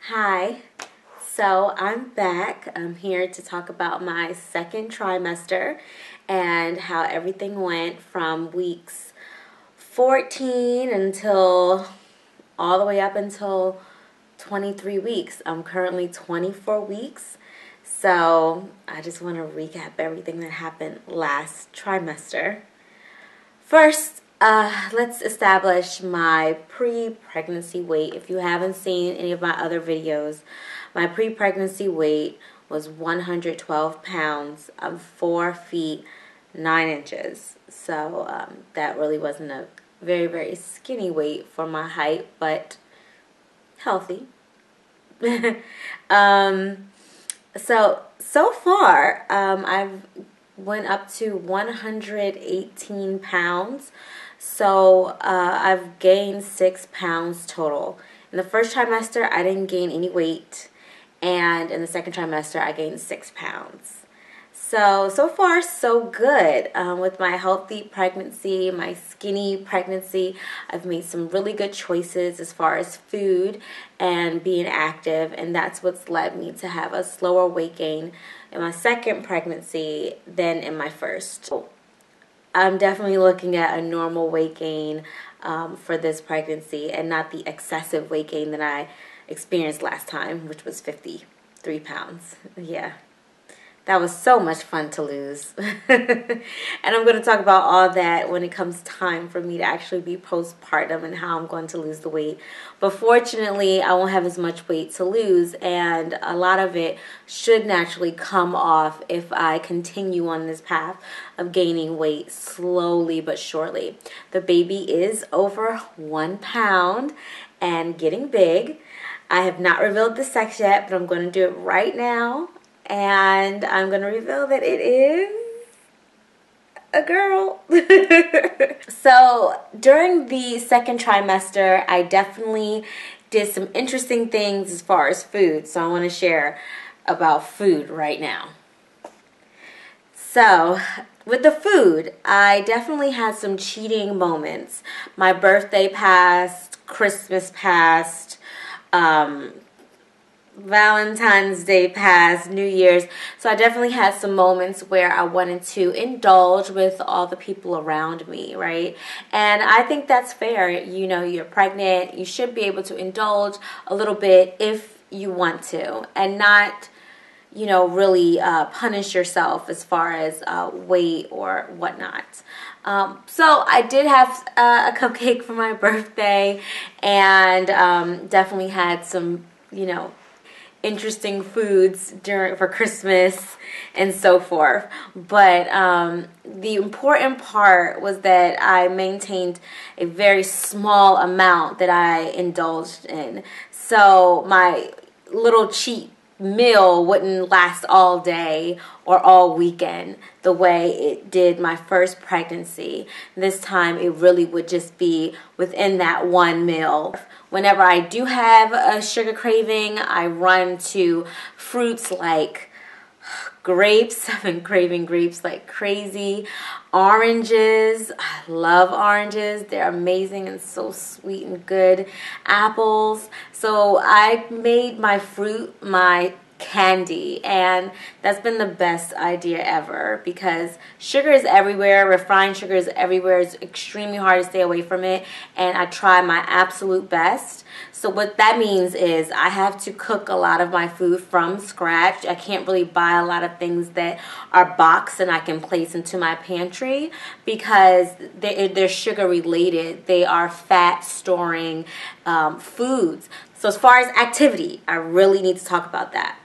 Hi, so I'm back. I'm here to talk about my second trimester and how everything went from weeks 14 until all the way up until 23 weeks. I'm currently 24 weeks, so I just want to recap everything that happened last trimester. First, let's establish my pre-pregnancy weight. If you haven't seen any of my other videos, my pre-pregnancy weight was 112 pounds. I'm 4 feet 9 inches. So that really wasn't a very, very skinny weight for my height, but healthy. So far, I've went up to 118 pounds. So I've gained 6 pounds total. In the first trimester, I didn't gain any weight. And in the second trimester, I gained 6 pounds. So far, so good. With my healthy pregnancy, my skinny pregnancy, I've made some really good choices as far as food and being active, and that's what's led me to have a slower weight gain in my second pregnancy than in my first. I'm definitely looking at a normal weight gain for this pregnancy and not the excessive weight gain that I experienced last time, which was 53 pounds. Yeah. That was so much fun to lose. And I'm going to talk about all that when it comes time for me to actually be postpartum and how I'm going to lose the weight. But fortunately, I won't have as much weight to lose, and a lot of it should naturally come off if I continue on this path of gaining weight slowly but surely. The baby is over 1 pound and getting big. I have not revealed the sex yet, but I'm going to do it right now. And I'm going to reveal that it is a girl. So during the second trimester, I definitely did some interesting things as far as food. So I want to share about food right now. So with the food, I definitely had some cheating moments. My birthday passed, Christmas passed, Valentine's Day passed, New Year's. So I definitely had some moments where I wanted to indulge with all the people around me, right? And I think that's fair. You know, you're pregnant. You should be able to indulge a little bit if you want to, and not, you know, really punish yourself as far as weight or whatnot. So I did have a cupcake for my birthday, and definitely had some, you know, interesting foods for Christmas and so forth. But the important part was that I maintained a very small amount that I indulged in. So my little cheat meal wouldn't last all day or all weekend the way it did my first pregnancy. This time it really would just be within that one meal. Whenever I do have a sugar craving, I run to fruits like grapes. I've been craving grapes like crazy. Oranges. I love oranges. They're amazing and so sweet and good. Apples. So I made my fruit my candy, and that's been the best idea ever because sugar is everywhere. Refined sugar is everywhere. It's extremely hard to stay away from it, and I try my absolute best. So what that means is I have to cook a lot of my food from scratch. I can't really buy a lot of things that are boxed and I can place into my pantry because they're sugar related. They are fat storing foods. So as far as activity, I really need to talk about that.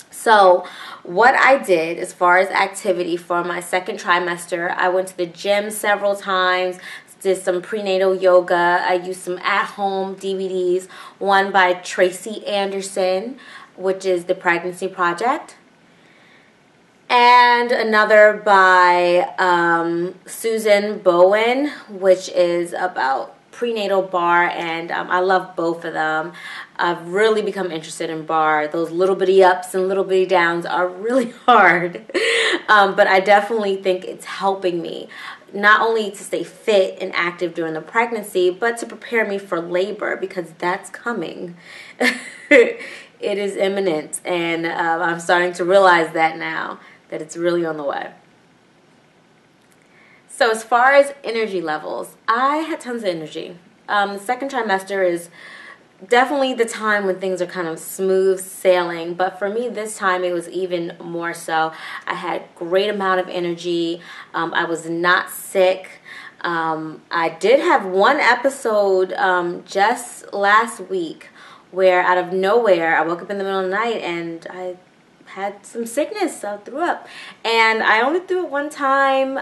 So what I did as far as activity for my second trimester, I went to the gym several times, did some prenatal yoga. I used some at-home DVDs, one by Tracy Anderson, which is The Pregnancy Project, and another by Susan Bowen, which is about prenatal barre, and I love both of them. I've really become interested in barre. Those little bitty ups and little bitty downs are really hard, but I definitely think it's helping me not only to stay fit and active during the pregnancy, but to prepare me for labor because that's coming. It is imminent, and I'm starting to realize that now, that it's really on the way. So as far as energy levels, I had tons of energy. The second trimester is definitely the time when things are kind of smooth sailing, but for me this time it was even more so. I had great amount of energy. I was not sick. I did have one episode just last week where out of nowhere I woke up in the middle of the night and I had some sickness. I threw up, and I only threw it one time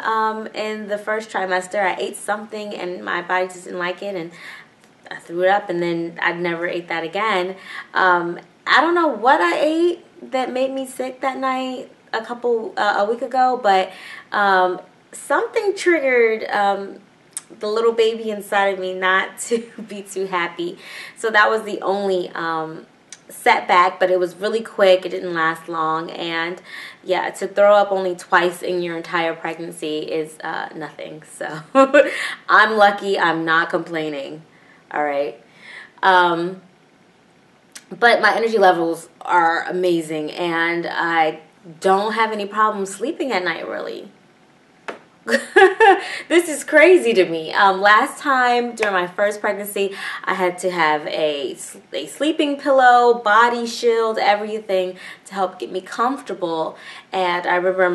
in the first trimester. I ate something and my body just didn't like it, and I threw it up, and then I never ate that again. I don't know what I ate that made me sick that night a week ago, but something triggered the little baby inside of me not to be too happy. So that was the only setback, but it was really quick. It didn't last long, and yeah, to throw up only twice in your entire pregnancy is nothing. So I'm lucky. I'm not complaining. All right. But my energy levels are amazing, and I don't have any problems sleeping at night, really. This is crazy to me. Last time during my first pregnancy, I had to have a sleeping pillow, body shield, everything to help get me comfortable. And I remember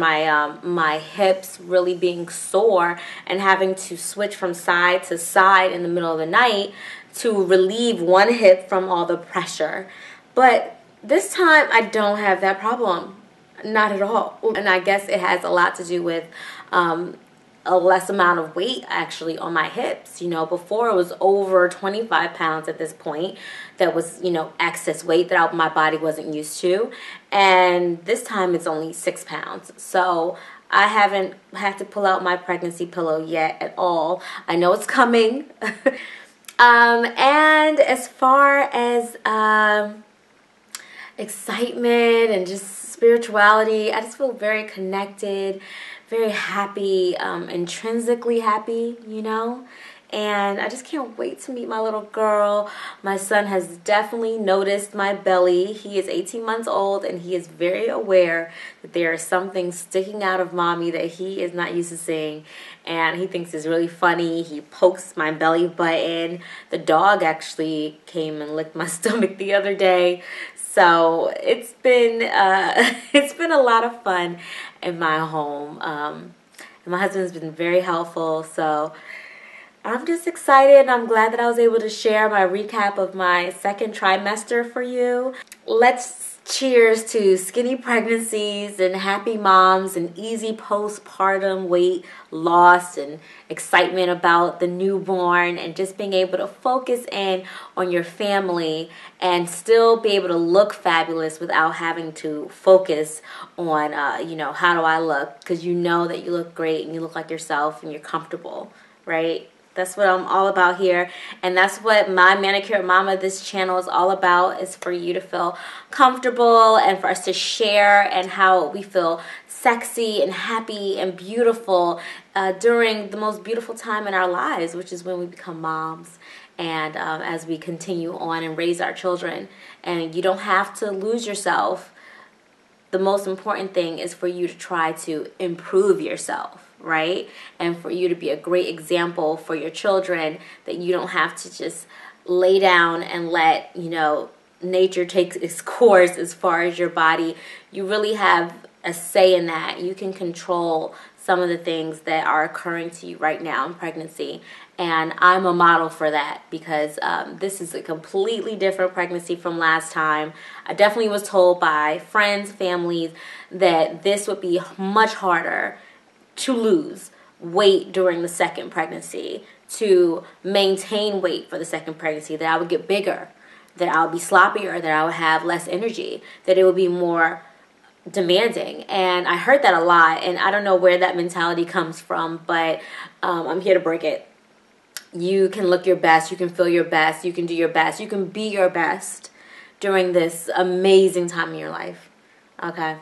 my hips really being sore and having to switch from side to side in the middle of the night to relieve one hip from all the pressure. But this time I don't have that problem. Not at all. And I guess it has a lot to do with a less amount of weight actually on my hips. You know, before it was over 25 pounds at this point. That was, you know, excess weight that my body wasn't used to. And this time it's only 6 pounds. So I haven't had to pull out my pregnancy pillow yet at all. I know it's coming. And as far as excitement and just spirituality, I just feel very connected, very happy, intrinsically happy, you know, and I just can't wait to meet my little girl. My son has definitely noticed my belly. He is 18 months old, and he is very aware that there is something sticking out of mommy that he is not used to seeing, and he thinks it's really funny. He pokes my belly button. The dog actually came and licked my stomach the other day. So it's been a lot of fun in my home. And my husband's been very helpful. So I'm just excited. I'm glad that I was able to share my recap of my second trimester for you. Let's cheers to skinny pregnancies and happy moms and easy postpartum weight loss and excitement about the newborn, and just being able to focus in on your family and still be able to look fabulous without having to focus on, you know, how do I look? Because you know that you look great and you look like yourself and you're comfortable, right? That's what I'm all about here, and that's what my Manicured Mama, this channel, is all about, is for you to feel comfortable and for us to share and how we feel sexy and happy and beautiful during the most beautiful time in our lives, which is when we become moms and as we continue on and raise our children. And you don't have to lose yourself. The most important thing is for you to try to improve yourself, right? And for you to be a great example for your children, that you don't have to just lay down and let, you know, nature take its course as far as your body. You really have a say in that. You can control some of the things that are occurring to you right now in pregnancy. And I'm a model for that, because this is a completely different pregnancy from last time. I definitely was told by friends, families, that this would be much harder to lose weight during the second pregnancy, to maintain weight for the second pregnancy, that I would get bigger, that I would be sloppier, that I would have less energy, that it would be more demanding. And I heard that a lot, and I don't know where that mentality comes from, but I'm here to break it. You can look your best, you can feel your best, you can do your best, you can be your best during this amazing time in your life. Okay?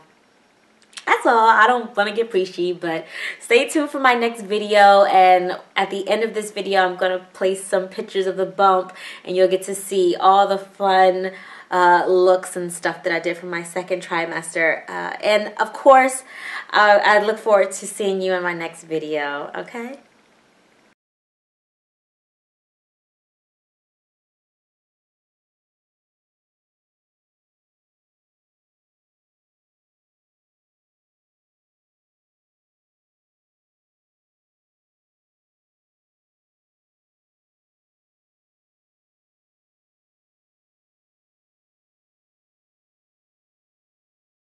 That's all. I don't want to get preachy, but stay tuned for my next video. And at the end of this video, I'm going to place some pictures of the bump, and you'll get to see all the fun looks and stuff that I did for my second trimester. And of course, I look forward to seeing you in my next video. Okay?